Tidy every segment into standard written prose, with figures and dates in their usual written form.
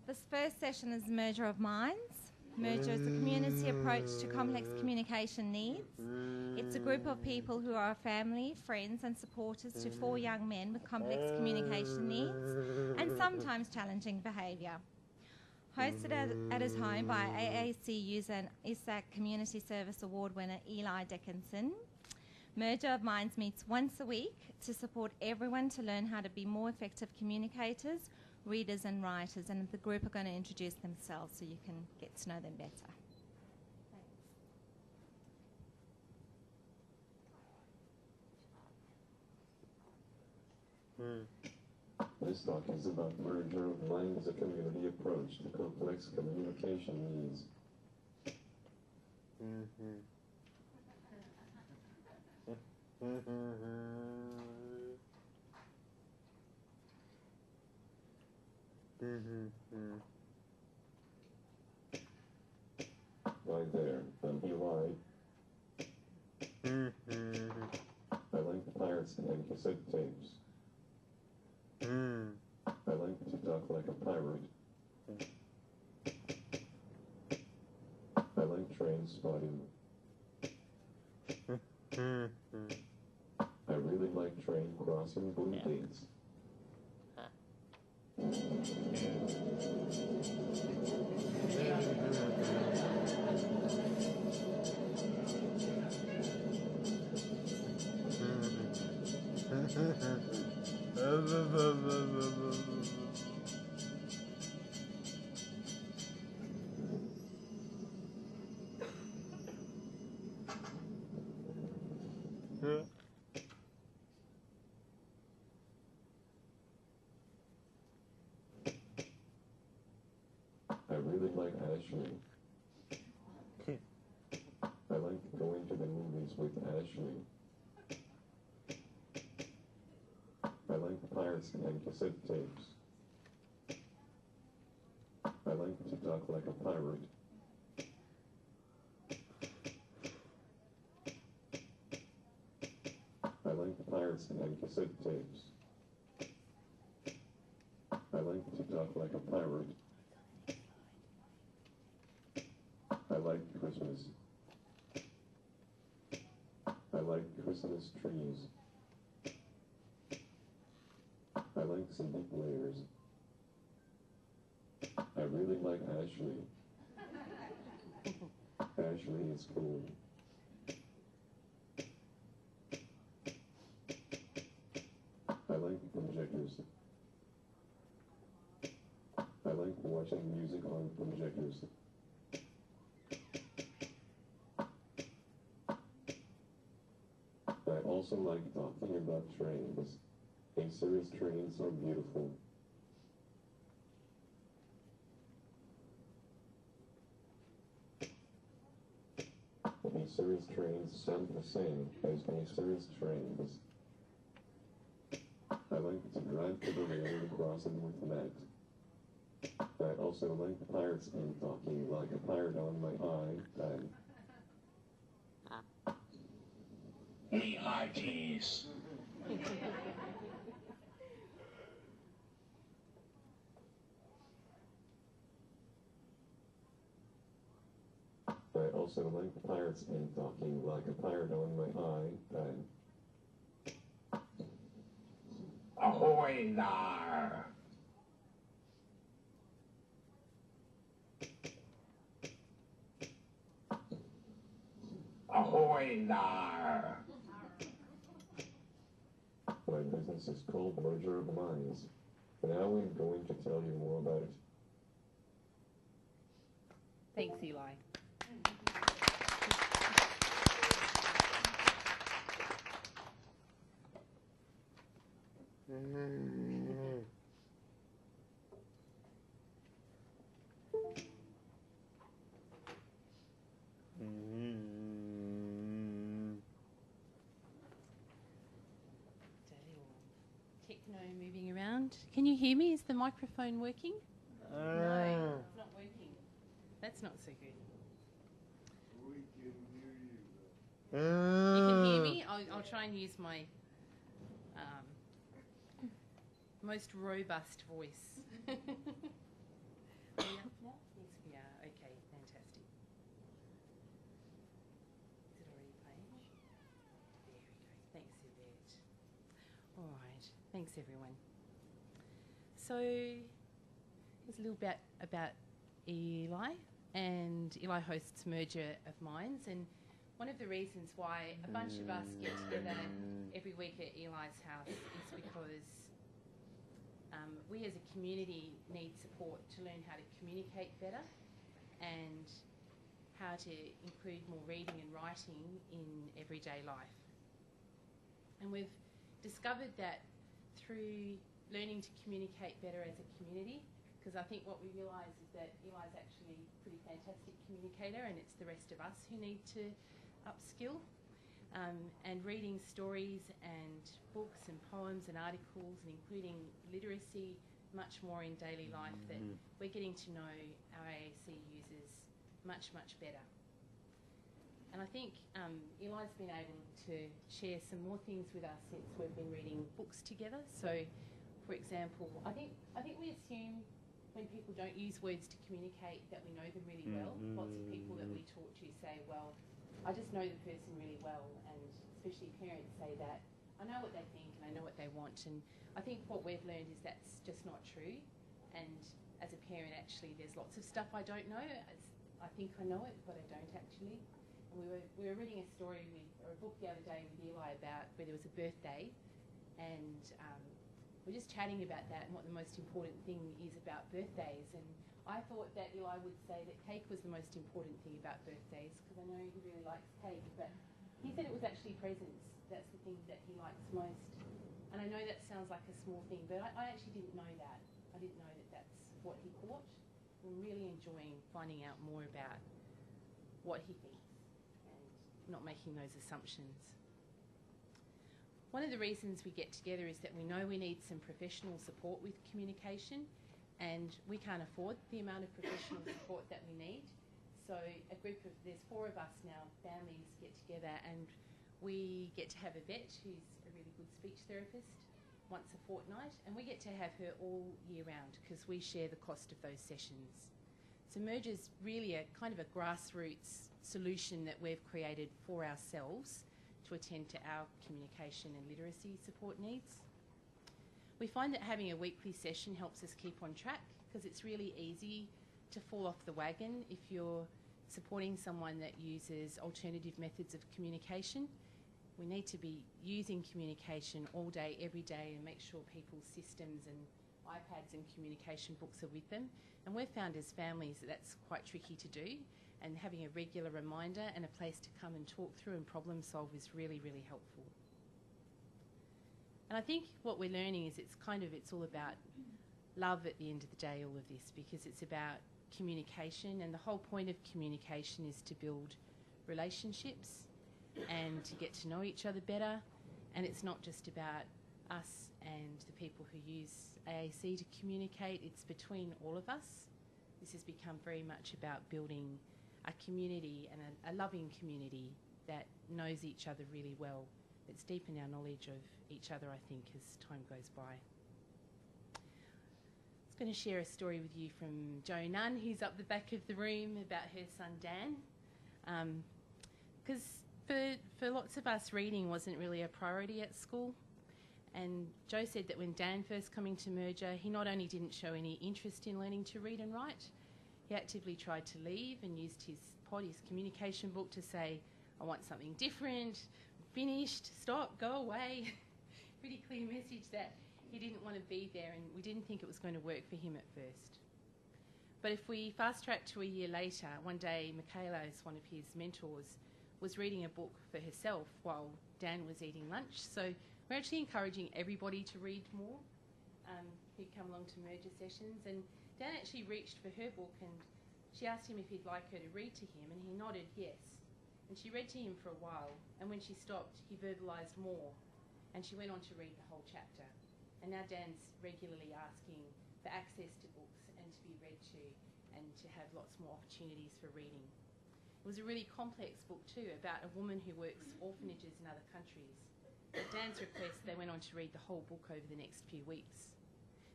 This first session is Merger of Minds. Merger is a community approach to complex communication needs. It's a group of people who are family, friends and supporters to 4 young men with complex communication needs and sometimes challenging behaviour. Hosted at his home by AACU's and ISAC Community Service Award winner Eli Dickenson, Merger of Minds meets once a week to support everyone to learn how to be more effective communicators, readers and writers, and the group are going to introduce themselves so you can get to know them better. This talk is about merger of minds, a community approach to complex communication needs. Hi there, I'm Eli. I like pirates and cassette tapes. I like to talk like a pirate. I like train spotting. I really like train crossing blue gates. I really like Ashley. I like going to the movies with Ashley. I like pirates and cassette tapes. I like to talk like a pirate. I like pirates and cassette tapes. I like to talk like a pirate. I like Christmas. I like Christmas trees. I like CD players. I really like Ashley. Ashley is cool. I like projectors. I like watching music on projectors. I also like talking about trains. A-series trains are beautiful. A-series trains sound the same as A-series trains. I like to drive to the railway crossing with Matt. I also like pirates and talking like a pirate on my iPad. EITs. I also like pirates and talking like a pirate on my iPad. Ahoy there! Ahoy there! My business is called Merger of Minds. Now I'm going to tell you more about it. Thanks, Eli. Techno moving around. Can you hear me? Is the microphone working? No, it's not working. That's not so good. We can hear you. You can hear me? I'll try and use my most robust voice. Thanks, everyone. So, here's a little bit about Eli. And Eli hosts Merger of Minds. And one of the reasons why a bunch of us get together every week at Eli's house is because we as a community need support to learn how to communicate better and how to include more reading and writing in everyday life. And we've discovered that through learning to communicate better as a community, because I think what we realise is that Eli's actually a pretty fantastic communicator and it's the rest of us who need to upskill. And reading stories and books and poems and articles and including literacy much more in daily life, that we're getting to know our AAC users much, much better. And I think Eli's been able to share some more things with us since we've been reading books together. So, for example, I think we assume when people don't use words to communicate that we know them really well. Lots of people that we talk to say, well, I just know the person really well, and especially parents say that. I know what they think and I know what they want, and I think what we've learned is that's just not true. And as a parent, actually, there's lots of stuff I don't know. I think I know it, but I don't actually. And we were reading a story or a book the other day with Eli about where there was a birthday, and we're just chatting about that and what the most important thing is about birthdays. And I thought that Eli would say that cake was the most important thing about birthdays, because I know he really likes cake, but he said it was actually presents. That's the thing that he likes most. And I know that sounds like a small thing, but I actually didn't know that. I didn't know that that's what he thought. I'm really enjoying finding out more about what he thinks and not making those assumptions. One of the reasons we get together is that we know we need some professional support with communication, and we can't afford the amount of professional support that we need. So there's 4 of us now, families get together, and we get to have a vet who's a really good speech therapist once a fortnight, and we get to have her all year round because we share the cost of those sessions. So Merger's really a kind of a grassroots solution that we've created for ourselves to attend to our communication and literacy support needs. We find that having a weekly session helps us keep on track, because it's really easy to fall off the wagon if you're supporting someone that uses alternative methods of communication. We need to be using communication all day, every day, and make sure people's systems and iPads and communication books are with them. And we've found as families that that's quite tricky to do, and having a regular reminder and a place to come and talk through and problem solve is really, really helpful. And I think what we're learning is it's all about love at the end of the day, all of this, because it's about communication, and the whole point of communication is to build relationships and to get to know each other better. And it's not just about us and the people who use AAC to communicate, it's between all of us. This has become very much about building a community and a loving community that knows each other really well. It's deepened our knowledge of each other, I think, as time goes by. I was going to share a story with you from Jo Nunn, who's up the back of the room, about her son Dan. Because for lots of us, reading wasn't really a priority at school. And Jo said that when Dan first came into Merger, he not only didn't show any interest in learning to read and write, he actively tried to leave and used his communication book to say, I want something different, finished, stop, go away. Pretty clear message that he didn't want to be there, and we didn't think it was going to work for him at first. But if we fast track to a year later, one day Michaela, as one of his mentors, was reading a book for herself while Dan was eating lunch. So we're actually encouraging everybody to read more who come along to Merger sessions. And Dan actually reached for her book, and she asked him if he'd like her to read to him, and he nodded yes. And she read to him for a while, and when she stopped, he verbalised more, and she went on to read the whole chapter. And now Dan's regularly asking for access to books and to be read to, and to have lots more opportunities for reading. It was a really complex book too, about a woman who works orphanages in other countries. At Dan's request, they went on to read the whole book over the next few weeks.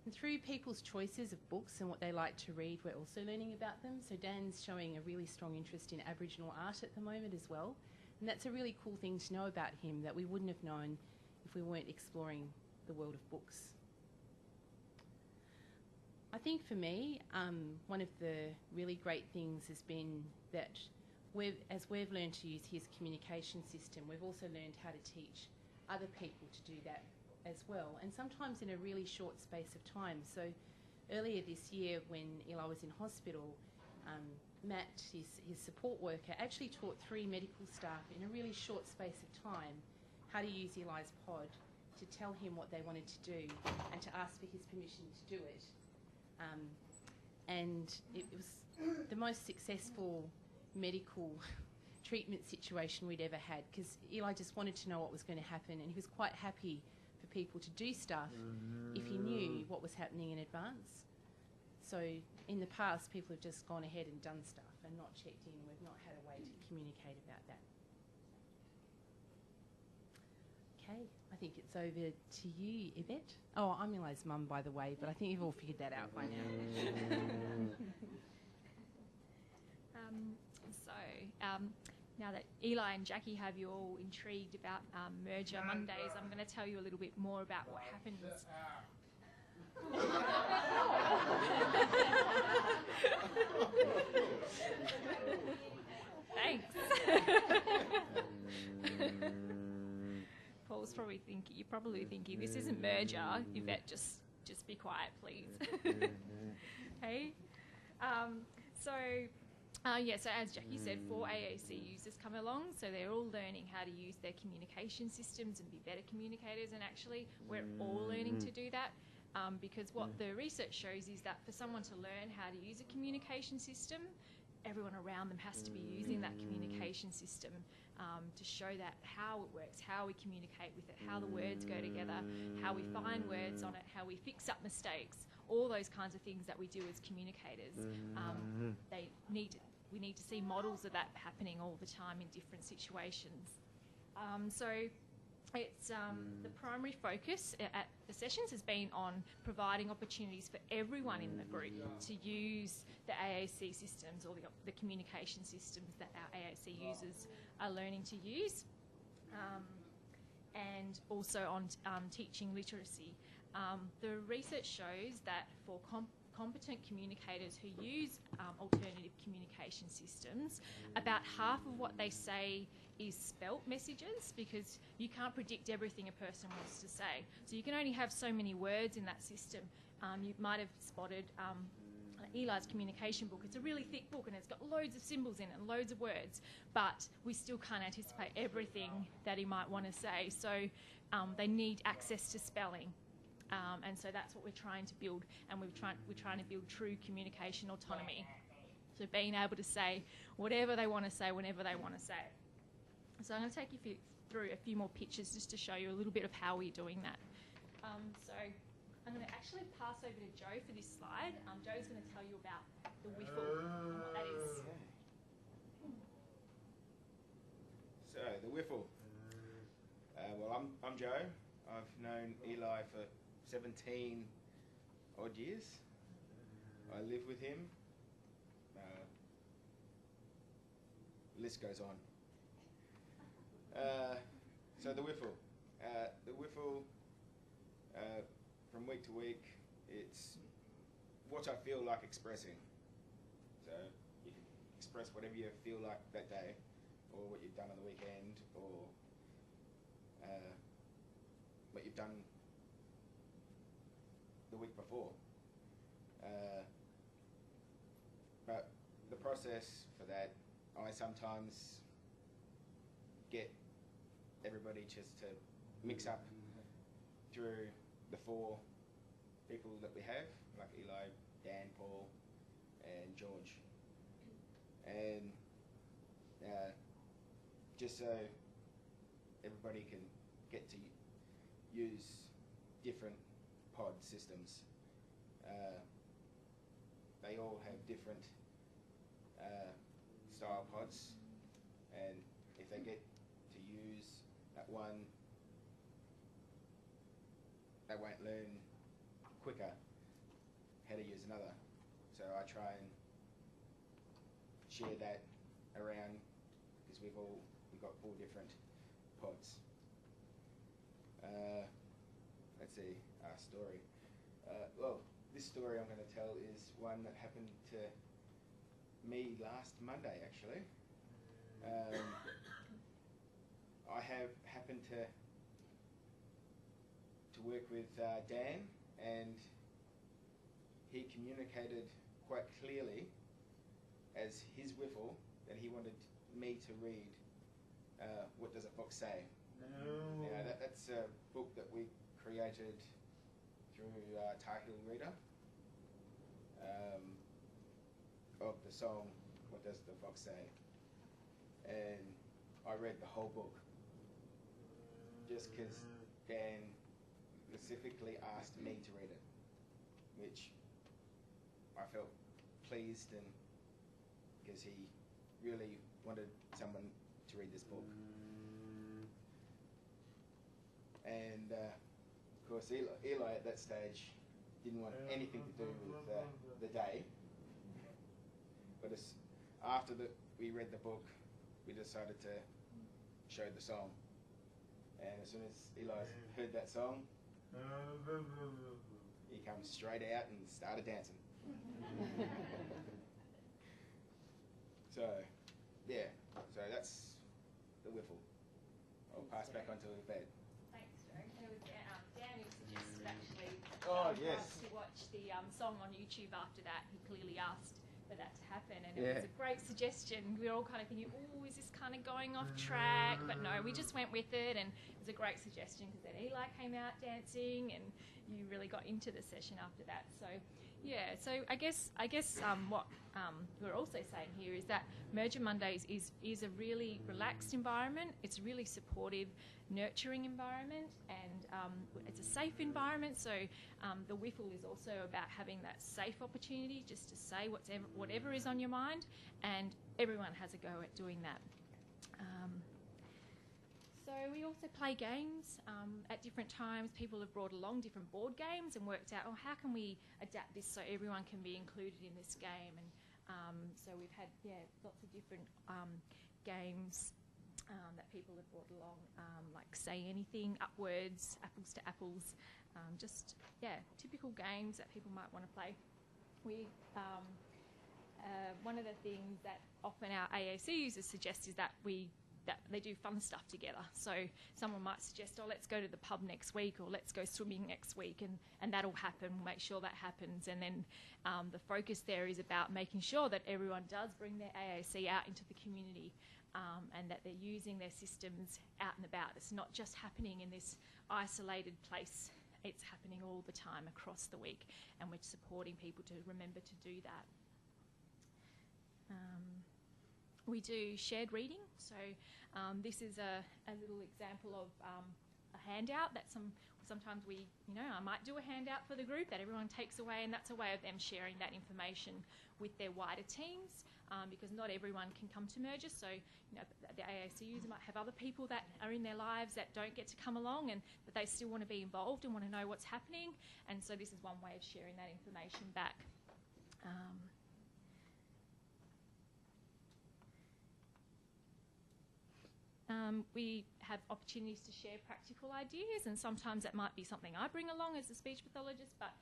And through people's choices of books and what they like to read, we're also learning about them. So Dan's showing a really strong interest in Aboriginal art at the moment as well. And that's a really cool thing to know about him that we wouldn't have known if we weren't exploring the world of books. I think for me, one of the really great things has been that as we've learned to use his communication system, we've also learned how to teach other people to do that as well, and sometimes in a really short space of time. So earlier this year, when Eli was in hospital, Matt, his support worker, actually taught 3 medical staff in a really short space of time how to use Eli's pod, to tell him what they wanted to do and to ask for his permission to do it. And it was the most successful medical treatment situation we'd ever had, because Eli just wanted to know what was going to happen, and he was quite happy for people to do stuff if he knew what was happening in advance. So in the past, people have just gone ahead and done stuff and not checked in. We've not had a way to communicate about that. Okay, I think it's over to you, Yvette. Oh, I'm Eli's mum, by the way, but I think you've all figured that out by now. Now that Eli and Jackie have you all intrigued about Merger Mondays, I'm going to tell you a little bit more about what happens. Thanks. Paul's probably thinking, you're probably thinking, this isn't Merger. Yvette, just be quiet, please. Hey. So as Jackie said, 4 AAC users come along, so they're all learning how to use their communication systems and be better communicators, and actually we're all learning to do that, because what the research shows is that for someone to learn how to use a communication system, everyone around them has to be using that communication system to show that how it works, how we communicate with it, how the words go together, how we find words on it, how we fix up mistakes, all those kinds of things that we do as communicators. We need to see models of that happening all the time in different situations. So it's the primary focus at the sessions has been on providing opportunities for everyone in the group to use the AAC systems, or the communication systems that our AAC users are learning to use, and also on teaching literacy. The research shows that for competent communicators who use alternative communication systems, about half of what they say is spelt messages, because you can't predict everything a person wants to say. So you can only have so many words in that system. You might have spotted Eli's communication book. It's a really thick book and it's got loads of symbols in it and loads of words, but we still can't anticipate everything that he might want to say. So they need access to spelling. And so that's what we're trying to build, and we're trying to build true communication autonomy. So being able to say whatever they want to say whenever they want to say it. So I'm going to take you through a few more pictures just to show you a little bit of how we're doing that. So I'm going to actually pass over to Joe for this slide. Joe's going to tell you about the whiffle and what that is. So the whiffle. Well, I'm Joe. I've known Eli for 17 odd years. I live with him. List goes on. So the whiffle. From week to week, it's what I feel like expressing. So you can express whatever you feel like that day, or what you've done on the weekend, or what you've done the week before. But the process for that, I sometimes get everybody just to mix up through the 4 people that we have, like Eli, Dan, Paul, and George. And just so everybody can get to use different pod systems. They all have different style pods, and if they get to use that one, they won't learn quicker how to use another. So I try and share that around, because we've got 4 different pods. That's literacy story. Well, this story I'm going to tell is one that happened to me last Monday, actually. I have happened to work with Dan, and he communicated quite clearly as his whiffle that he wanted me to read What Does a Fox Say? No. Now, that's a book that we created through Tar Heel Reader of the song What Does the Fox Say? And I read the whole book just because Dan specifically asked me to read it, which I felt pleased, and because he really wanted someone to read this book. And of course Eli at that stage didn't want anything to do with the day, but after we read the book, we decided to show the song, and as soon as Eli heard that song, he came straight out and started dancing. So yeah, so that's the whiffle. I'll pass back onto the bed. Thanks, Joe. There was Dan who suggested actually Oh, for yes. us to watch the song on YouTube after that. He clearly asked for that to happen, and Yeah. it was a great suggestion. We were all kind of thinking, oh, is this kind of going off track? But no, we just went with it, and it was a great suggestion because then Eli came out dancing, and you really got into the session after that. So yeah, so I guess what we're also saying here is that Merger Mondays is a really relaxed environment. It's a really supportive, nurturing environment, and it's a safe environment. So the whiffle is also about having that safe opportunity just to say whatever is on your mind, and everyone has a go at doing that. So we also play games at different times. People have brought along different board games and worked out, how can we adapt this so everyone can be included in this game? And so we've had lots of different games that people have brought along, like Say Anything, Upwards, Apples to Apples, typical games that people might want to play. One of the things that often our AAC users suggest is that they do fun stuff together. So someone might suggest, let's go to the pub next week, or let's go swimming next week, and that'll happen. We'll make sure that happens. And then the focus there is about making sure that everyone does bring their AAC out into the community, and that they're using their systems out and about. It's not just happening in this isolated place. It's happening all the time across the week, and we're supporting people to remember to do that. We do shared reading, so this is a little example of a handout that sometimes I might do a handout for the group that everyone takes away, and that's a way of them sharing that information with their wider teams, because not everyone can come to Merger. So the AAC user might have other people that are in their lives that don't get to come along, and that they still want to be involved and want to know what's happening, and so this is one way of sharing that information back. We have opportunities to share practical ideas, and sometimes that might be something I bring along as a speech pathologist, but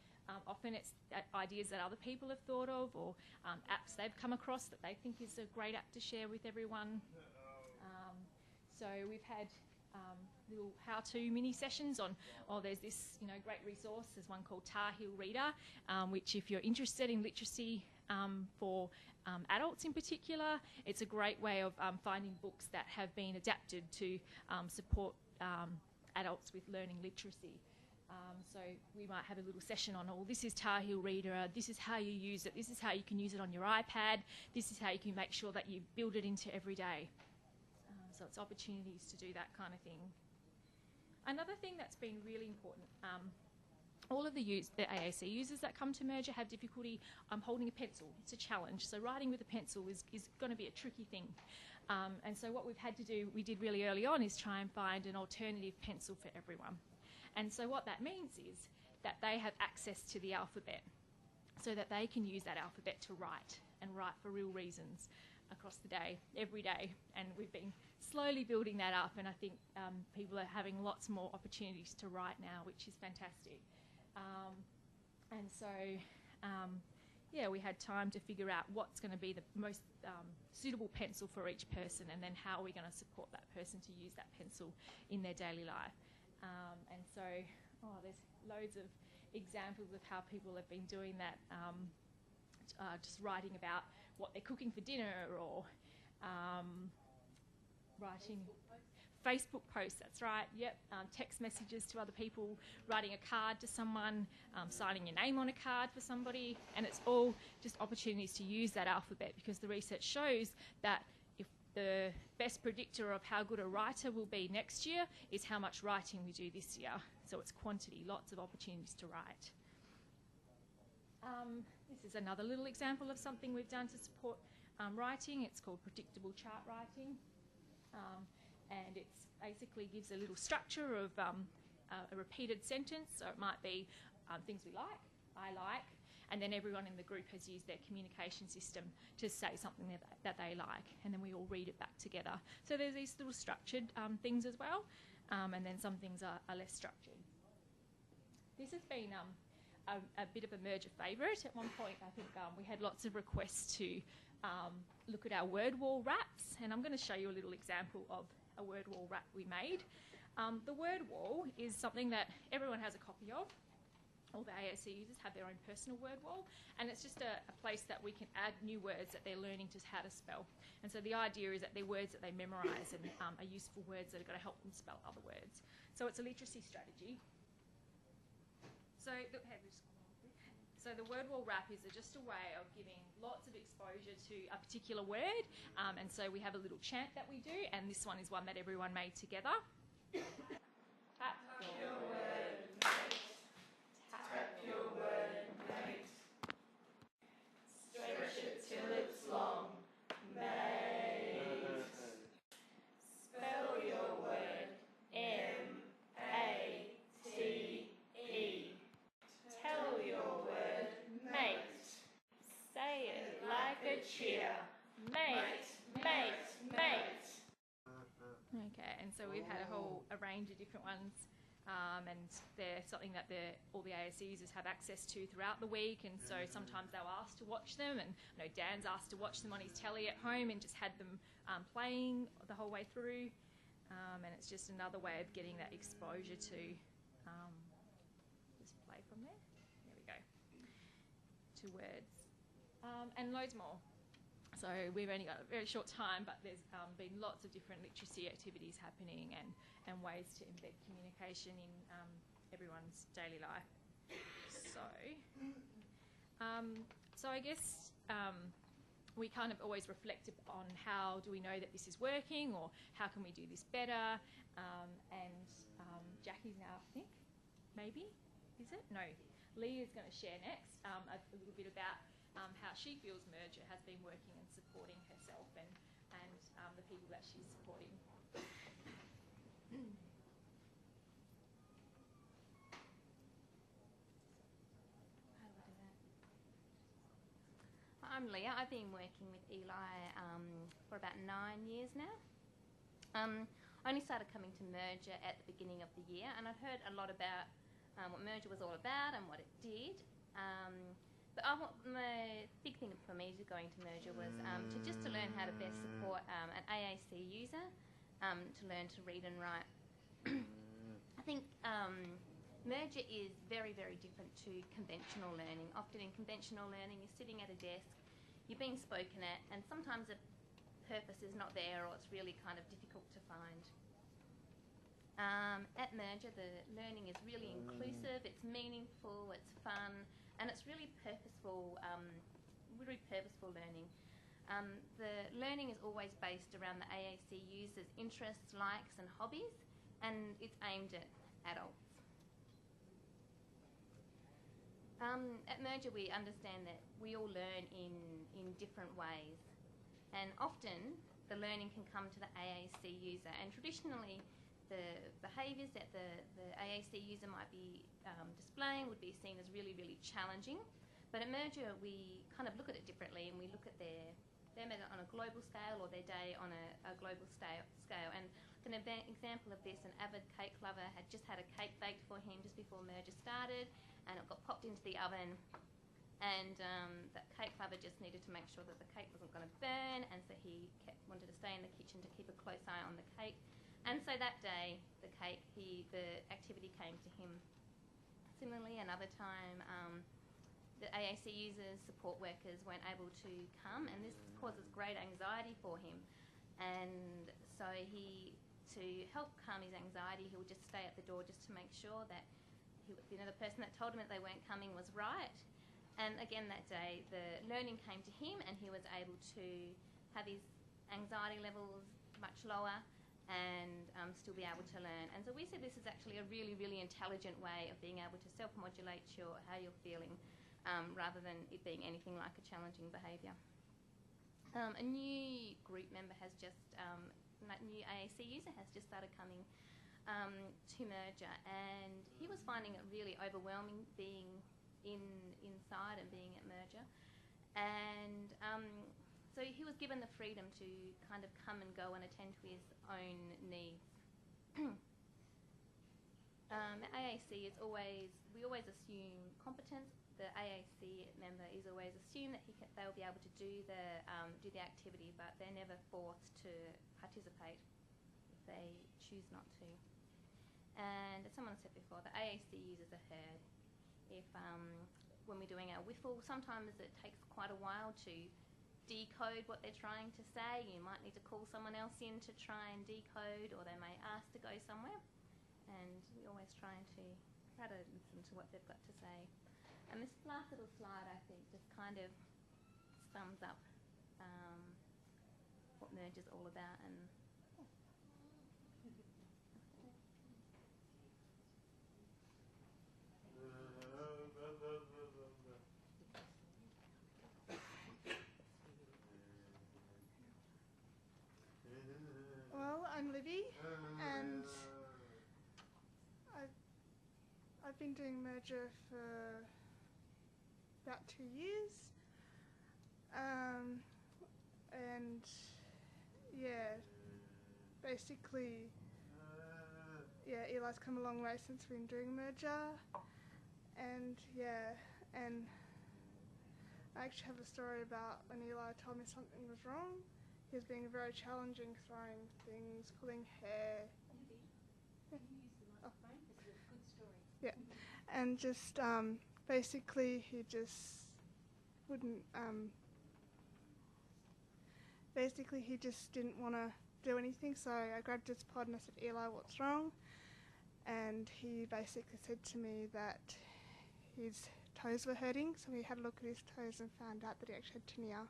often it's ideas that other people have thought of, or apps they've come across that they think is a great app to share with everyone. So we've had little how-to mini sessions on, there's this great resource. There's one called Tar Heel Reader, which if you're interested in literacy for adults in particular, it's a great way of finding books that have been adapted to support adults with learning literacy. So we might have a little session on, this is Tar Heel Reader, this is how you use it, this is how you can use it on your iPad, this is how you can make sure that you build it into every day. So it's opportunities to do that kind of thing. Another thing that's been really important, all of the AAC users that come to Merger have difficulty holding a pencil. It's a challenge. So writing with a pencil is going to be a tricky thing. And so what we've had to do, we did really early on, is try and find an alternative pencil for everyone. And so what that means is that they have access to the alphabet, so that they can use that alphabet to write, and write for real reasons. across the day, every day, and we've been slowly building that up, and I think people are having lots more opportunities to write now, which is fantastic. And so, yeah, we had time to figure out what's going to be the most suitable pencil for each person, and then how are we going to support that person to use that pencil in their daily life. And so, there's loads of examples of how people have been doing that, just writing about what they're cooking for dinner, or writing Facebook posts, that's right, yep, text messages to other people, writing a card to someone, signing your name on a card for somebody, and it's all just opportunities to use that alphabet, because the research shows that if the best predictor of how good a writer will be next year is how much writing we do this year. So it's quantity, lots of opportunities to write. This is another little example of something we've done to support writing. It's called predictable chart writing. And it basically gives a little structure of a repeated sentence. So it might be things we like, I like, and then everyone in the group has used their communication system to say something that they like, and then we all read it back together. So there's these little structured things as well, and then some things are less structured. This has been a bit of a merger favourite. At one point, I think we had lots of requests to look at our word wall wraps, and I'm going to show you a little example of a word wall wrap we made. The word wall is something that everyone has a copy of. All the ASC users have their own personal word wall, and it's just a place that we can add new words that they're learning just how to spell. And so the idea is that they're words that they memorise and are useful words that are going to help them spell other words. So it's a literacy strategy. So the word wall wrap is just a way of giving lots of exposure to a particular word, and so we have a little chant that we do, and this one is one that everyone made together. Tap your word, mate. Tap your word, mate. Stretch it till it's long, mate. Spell your word, M-A-T-E. Tell your word, mate. Say it like a cheer. Mate, mate, mate. Okay, and so we've had a range of different ones, and they're something that all the ASC users have access to throughout the week, and so sometimes they'll ask to watch them, and I know Dan's asked to watch them on his telly at home and just had them playing the whole way through, and it's just another way of getting that exposure to just play from there. There we go. To words. And loads more. So we've only got a very short time, but there's been lots of different literacy activities happening and ways to embed communication in everyone's daily life. So I guess we kind of always reflect on how do we know that this is working, or how can we do this better, and Jackie's now, I think, maybe, is it? No. Lee is going to share next a little bit about how she feels Merger has been working and supporting herself and the people that she's supporting. How do I do that? I'm Leah. I've been working with Eli for about 9 years now. I only started coming to Merger at the beginning of the year, and I'd heard a lot about what Merger was all about and what it did. But the big thing for me going to Merger was to learn how to best support an AAC user to learn to read and write. I think Merger is very, very different to conventional learning. Often in conventional learning, you're sitting at a desk, you're being spoken at, and sometimes the purpose is not there, or it's really kind of difficult to find. At Merger, the learning is really inclusive, it's meaningful, it's fun, and it's really purposeful learning. The learning is always based around the AAC users' interests, likes and hobbies, and it's aimed at adults. At Merger, we understand that we all learn in different ways, and often the learning can come to the AAC user, and traditionally the behaviours that the AAC user might be displaying would be seen as really, really challenging. But at Merger, we kind of look at it differently, and we look at their them on a global scale or their day on a global scale. And an example of this, an avid cake lover had just had a cake baked for him just before merger started, and it got popped into the oven, and that cake lover just needed to make sure that the cake wasn't going to burn, and so he wanted to stay in the kitchen to keep a close eye on the cake. And so that day, the activity came to him. Similarly, another time, the AAC users, support workers weren't able to come, and this causes great anxiety for him. And so to help calm his anxiety, he would just stay at the door just to make sure that the person that told him that they weren't coming was right. And again that day, the learning came to him, and he was able to have his anxiety levels much lower and still be able to learn. And so we see this is actually a really, really intelligent way of being able to self-modulate how you're feeling, rather than it being anything like a challenging behaviour. A new group member has just, new AAC user has just started coming to merger, and he was finding it really overwhelming being inside and being at merger. And so he was given the freedom to kind of come and go and attend to his own needs. AAC is we always assume competence. The AAC member is always assumed that they'll be able to do the activity, but they're never forced to participate if they choose not to. And as someone said before, the AAC users are heard. If when we're doing our whiffle, sometimes it takes quite a while to decode what they're trying to say. You might need to call someone else in to try and decode, or they may ask to go somewhere. And we're always try to listen to what they've got to say. And this last little slide, I think, just kind of sums up what merge is all about. And well, I'm Libby, and I've been doing merger for about 2 years, and yeah, basically, Eli's come a long way since we've been doing merger, and and I actually have a story about when Eli told me something was wrong. He was being very challenging, throwing things, pulling hair. Yeah, and just basically he just wouldn't. Basically, he just didn't want to do anything. So I grabbed his pod and I said, "Eli, what's wrong?" And he basically said to me that his toes were hurting. So we had a look at his toes and found out that he actually had tinea,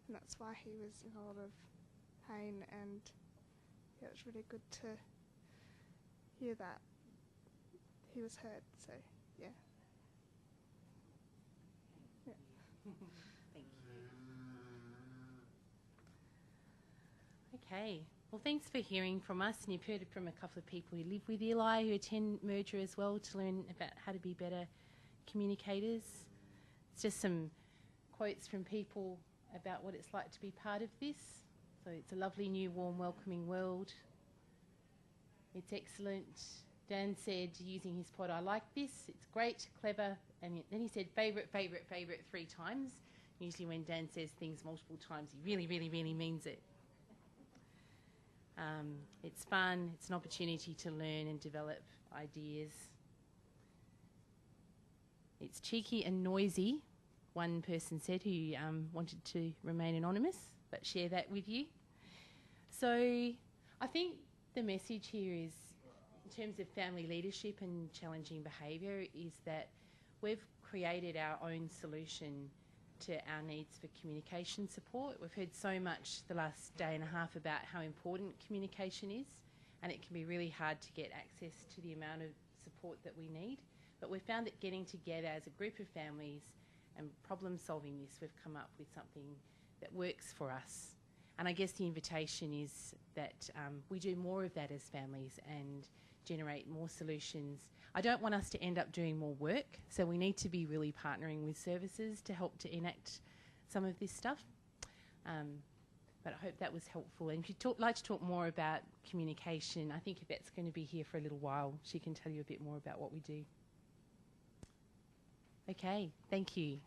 and that's why he was in a lot of pain. And yeah, it was really good to hear that he was heard. So yeah. Thank you. Okay. Well, thanks for hearing from us, and you've heard from a couple of people who live with Eli, who attend merger as well, to learn about how to be better communicators. It's just some quotes from people about what it's like to be part of this. So it's a lovely, new, warm, welcoming world. It's excellent. Dan said, using his pod, "I like this, it's great, clever," and then he said favourite, favourite, favourite 3 times. Usually when Dan says things multiple times, he really, really, really means it. It's fun, it's an opportunity to learn and develop ideas. It's cheeky and noisy, one person said, who wanted to remain anonymous, but share that with you. So I think the message here is, in terms of family leadership and challenging behaviour, is that we've created our own solution to our needs for communication support. We've heard so much the last day and a half about how important communication is, and it can be really hard to get access to the amount of support that we need. But we've found that getting together as a group of families and problem solving this, we've come up with something that works for us. And I guess the invitation is that we do more of that as families and generate more solutions. I don't want us to end up doing more work, so we need to be really partnering with services to help to enact some of this stuff. But I hope that was helpful. And if you'd like to talk more about communication, I think Yvette's going to be here for a little while. She can tell you a bit more about what we do. Okay, thank you.